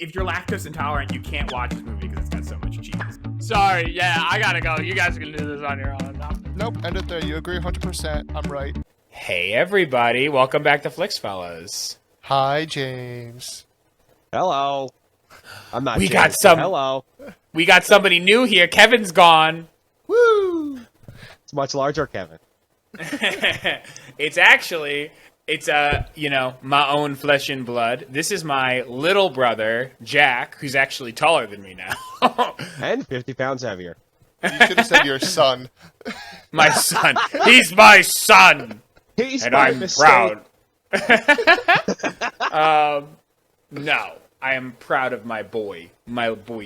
if you're lactose intolerant, you can't watch this movie because it's got so much cheese. Sorry, yeah, I gotta go. You guys can do this on your own now. Nope, end it there. You agree 100%. I'm right. Hey everybody, welcome back to Flicks Fellas. Hi, James. Hello. I'm not. We James, got some. Hello. We got somebody new here. Kevin's gone. Woo! It's much larger, Kevin. It's my own flesh and blood. This is my little brother, Jack, who's actually taller than me now. And 50 pounds heavier. You should have said your son. My son. He's my son. He's And my I'm mistake. proud. No, I am proud of my boy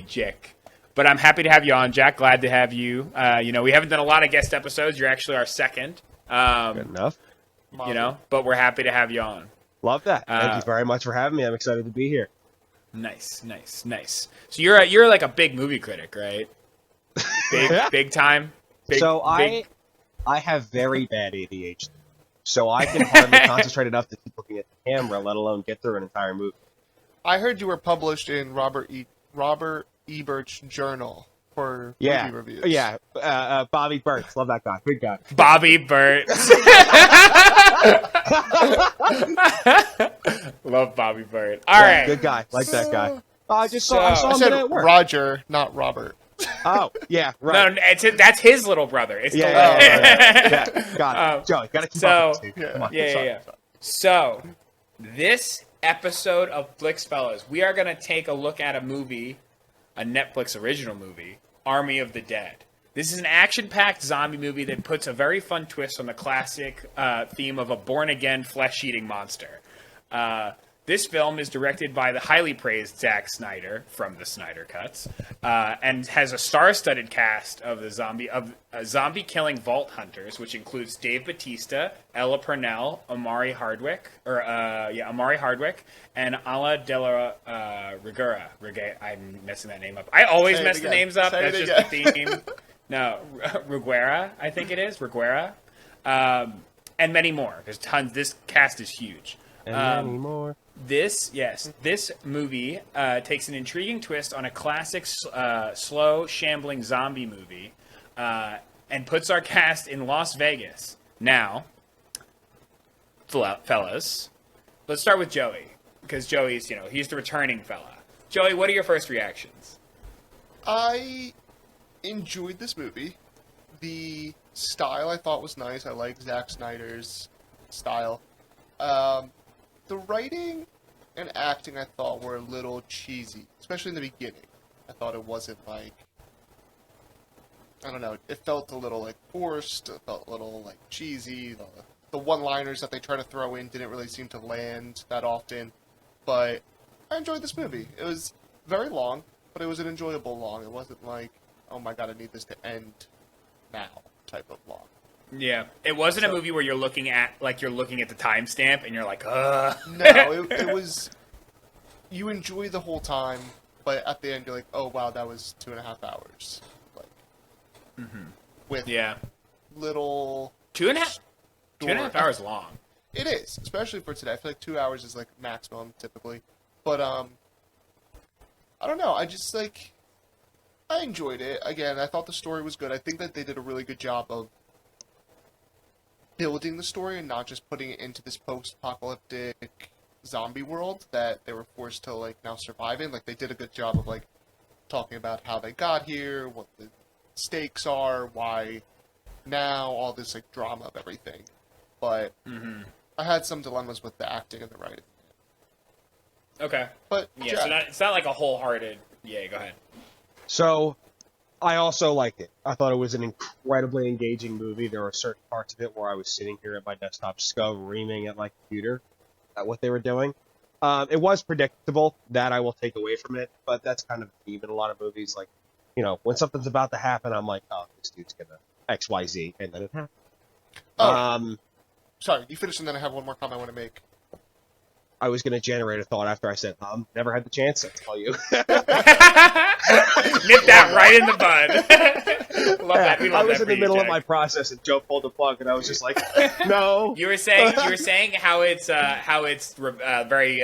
Jack. But I'm happy to have you on, Jack. Glad to have you. We haven't done a lot of guest episodes. You're actually our second. Good enough. But we're happy to have you on. Love that. Thank you very much for having me. I'm excited to be here. Nice. So you're like a big movie critic, right? Big time. I have very bad ADHD, so I can hardly concentrate enough to keep looking at the camera, let alone get through an entire movie. I heard you were published in Robert Ebert's journal for movie reviews. Yeah. Bobby Burt's. Love that guy. Good guy. Bobby Burt. Love Bobby Burt. All right. Good guy. Like that guy. I saw I him said at work. Roger, not Robert. Oh, yeah, right. No, that's his little brother. It's Yeah, got it. Joey, gotta keep up with this, dude. Come on. Yeah. So, this episode of Flicks Fellas, we are going to take a look at a movie, a Netflix original movie, Army of the Dead. This is an action-packed zombie movie that puts a very fun twist on the classic theme of a born-again, flesh-eating monster. This film is directed by the highly praised Zack Snyder from the Snyder Cuts, and has a star-studded cast of zombie-killing vault hunters, which includes Dave Bautista, Ella Purnell, Amari Hardwick, and Ala de la Rigura. I'm messing that name up. I always mess the names up. That's just the theme. No, Riguera, I think it is. Riguera. And many more. There's tons. This cast is huge. And many more. This movie takes an intriguing twist on a classic, slow, shambling zombie movie, and puts our cast in Las Vegas. Now, fellas, let's start with Joey, because Joey's, he's the returning fella. Joey, what are your first reactions? I enjoyed this movie. The style I thought was nice. I like Zack Snyder's style. The writing and acting I thought were a little cheesy, especially in the beginning. I thought it wasn't I don't know, it felt a little forced, it felt a little cheesy. The one-liners that they try to throw in didn't really seem to land that often, but I enjoyed this movie. It was very long, but it was an enjoyable long. It wasn't oh my god, I need this to end now type of long. Yeah, it wasn't a movie where you're looking at the timestamp and you're like, ugh. No, it was. You enjoy the whole time, but at the end you're like, oh wow, that was 2.5 hours. With little 2.5 hours long. It is, especially for today. I feel like 2 hours is maximum typically, but I don't know. I just I enjoyed it. Again, I thought the story was good. I think that they did a really good job of building the story and not just putting it into this post-apocalyptic zombie world that they were forced to now survive in. They did a good job of talking about how they got here, what the stakes are, why now, all this drama of everything. But I had some dilemmas with the acting and the writing. Okay. But yeah, so it's not like a wholehearted. Yeah, go ahead. So, I also liked it. I thought it was an incredibly engaging movie. There were certain parts of it where I was sitting here at my desktop screaming at my computer at what they were doing. It was predictable, that I will take away from it, but that's kind of the theme in a lot of movies. When something's about to happen, I'm like, oh, this dude's gonna XYZ, and then it happened. Oh, sorry, you finished and then I have one more comment I want to make. I was going to generate a thought after I said, never had the chance, I'll tell you. Nip that right in the bud. Love that. We love I was that in the for middle you, of Jack. my process and Joe pulled the plug and I was just like, no. You were saying how it's very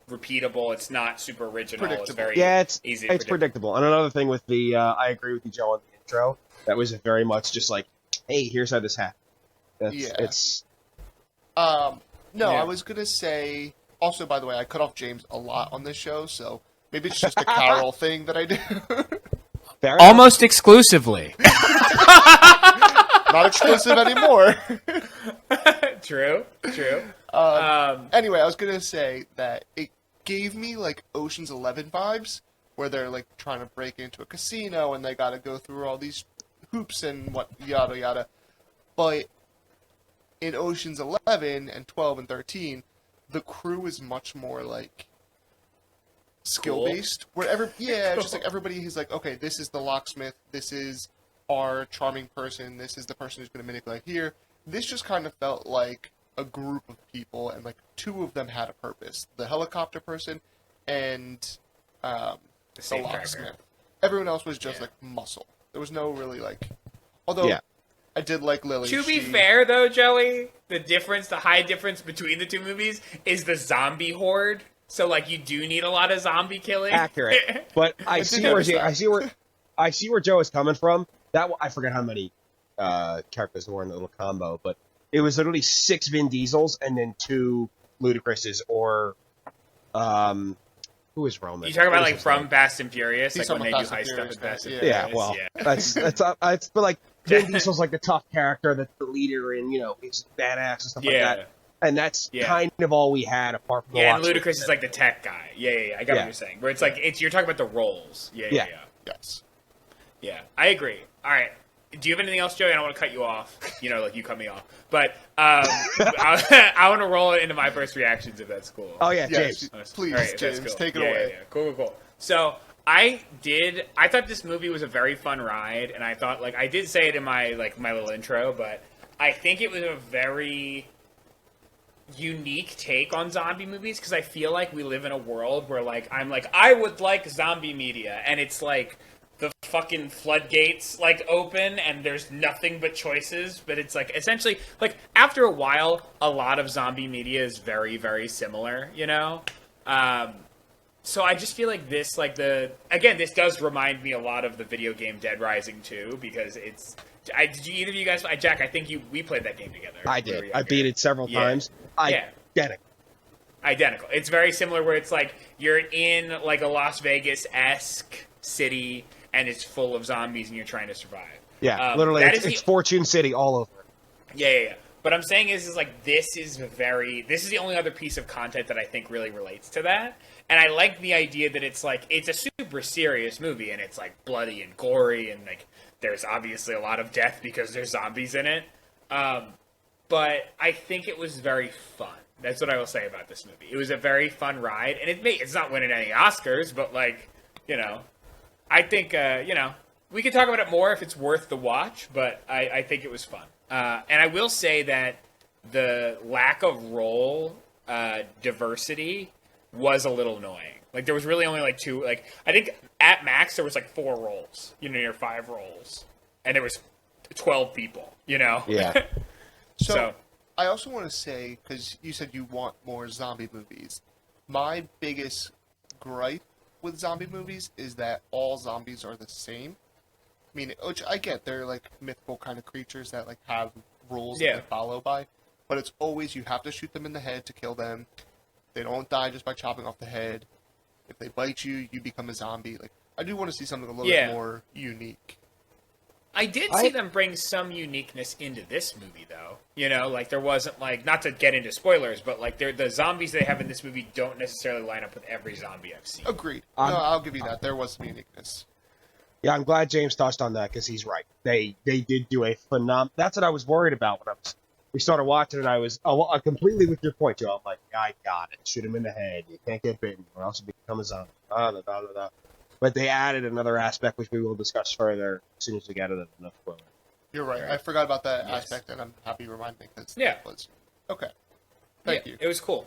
repeatable. It's not super original. It's Predictable. very it's easy. it's predictable. And another thing with the, I agree with you, Joe, on the intro. That was very much just like, hey, here's how this happened. It's No, Yeah. I was gonna say. Also, by the way, I cut off James a lot on this show, so maybe it's just a Carol thing that I do. fair enough. Almost exclusively. Not exclusive anymore. True. Anyway, I was gonna say that it gave me like Ocean's 11 vibes, where they're like trying to break into a casino and they got to go through all these hoops and what yada yada. But in Ocean's 11 and 12 and 13, the crew is much more like skill based. It's just like everybody is like, okay, this is the locksmith, this is our charming person, this is the person who's going to manipulate here. This just kind of felt like a group of people, and like two of them had a purpose: the helicopter person and the locksmith. Everyone else was just like muscle. There was no really like. Although I did like Lily. To be fair, though, Joey, the high difference between the two movies is the zombie horde. So, like, you do need a lot of zombie killing. Accurate, but I see where Joe is coming from. I forget how many characters there were in the little combo, but it was literally 6 Vin Diesels and then 2 Ludacris's, or who is Roman? You talking about What is like his from name? Fast and Furious, He's like when they talking do about heist stuff with Fast and Yeah. Furious? Yeah, well, that's but like Vin Diesel's like the tough character, that's the leader, and he's badass and stuff like that. And that's kind of all we had apart from the and Ludacris is like the tech guy. Yeah. I got what you're saying. Where it's like you're talking about the roles. Yeah. Yes. Yeah, I agree. All right. Do you have anything else, Joey? I don't want to cut you off. Like you cut me off. But I want to roll it into my first reactions, if that's cool. Oh, yeah, Yes, James. please, All right, James, that's cool. take it away. Yeah. Cool. So I thought this movie was a very fun ride, and I thought, like, I did say it in my little intro, but I think it was a very unique take on zombie movies, because I feel like we live in a world where, like, I would like zombie media, and it's like the fucking floodgates like open and there's nothing but choices, but it's like essentially like after a while a lot of zombie media is very, very similar, so I just feel like this, like this does remind me a lot of the video game Dead Rising 2, because did you, either of you guys, Jack, I think we played that game together. I did. I beat it several times. Identical. It's very similar, where it's like you're in like a Las Vegas-esque city and it's full of zombies and you're trying to survive. Yeah, literally, it's Fortune City all over. Yeah. But I'm saying is like this is the only other piece of content that I think really relates to that. And I like the idea that it's like it's a super serious movie and it's like bloody and gory and like there's obviously a lot of death because there's zombies in it. But I think it was very fun. That's what I will say about this movie. It was a very fun ride, and it's not winning any Oscars, but like, I think, we could talk about it more if it's worth the watch, but I think it was fun. And I will say that the lack of role diversity was a little annoying. Like, there was really only like 2, like, I think at max there was like 4 roles, or 5 roles. And there was 12 people, Yeah. So, I also want to say, because you said you want more zombie movies, my biggest gripe with zombie movies is that all zombies are the same. I mean, which I get, they're like mythical kind of creatures that like have rules that they follow by, but it's always you have to shoot them in the head to kill them. They don't die just by chopping off the head. If they bite you, you become a zombie. Like, I do want to see something a little bit more unique. I did see them bring some uniqueness into this movie, though. Like, there wasn't, like, not to get into spoilers, but, like, the zombies they have in this movie don't necessarily line up with every zombie I've seen. Agreed. No, I'll give you that. There was some uniqueness. Yeah, I'm glad James touched on that, because he's right. They did do a phenomenal... That's what I was worried about when we started watching it. I was completely with your point, Joe. I'm like, I got it. Shoot him in the head. You can't get bitten, or else you become a zombie. But they added another aspect, which we will discuss further as soon as we get it enough spoiler. You're right. I forgot about that aspect, and I'm happy you reminded me. It was. Okay. Thank you. It was cool.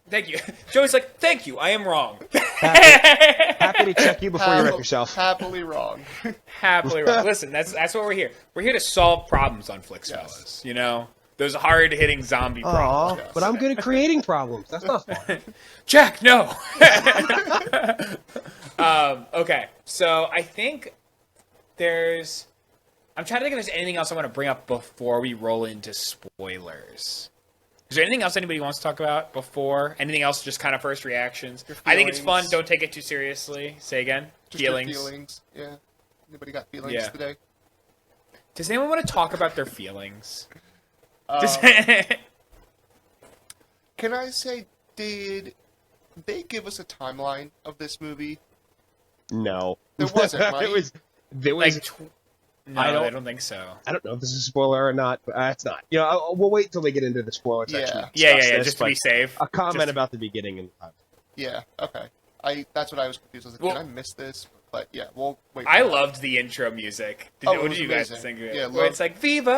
Thank you. Joey's like, thank you. I am wrong. Happy to check you before you wreck yourself. Happily wrong. Happily wrong. Listen, that's what we're here. We're here to solve problems on Flicks, fellas. those hard-hitting zombie Aw, problems. but I'm good at creating problems. That's not fun. Jack, no. Okay, so I think there's. I'm trying to think if there's anything else I want to bring up before we roll into spoilers. Is there anything else anybody wants to talk about before? Anything else? Just kind of first reactions. I think it's fun. Don't take it too seriously. Say again. Just your feelings. Yeah. Anybody got feelings today? Does anyone want to talk about their feelings? Can I say, did they give us a timeline of this movie? No. There wasn't, right? There was. No, I don't think so. I don't know if this is a spoiler or not, but it's not. You know, we'll wait till we get into the spoiler section. Yeah, just to be safe. A comment about the beginning and the time. Yeah, okay. That's what I was confused. I was like, did I miss this? But yeah, we'll wait. I loved the intro music. What did you guys think of it? Yeah, where it's like Viva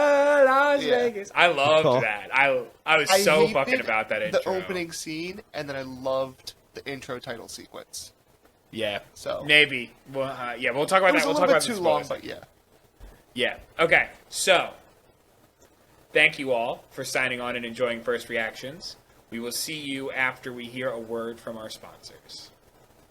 Las Vegas. I loved that. I was so fucking about that intro. The opening scene, and then I loved the intro title sequence. Yeah. So maybe. Well, we'll talk about that. We'll talk about too long, but yeah. Yeah. Okay. So, thank you all for signing on and enjoying First Reactions. We will see you after we hear a word from our sponsors.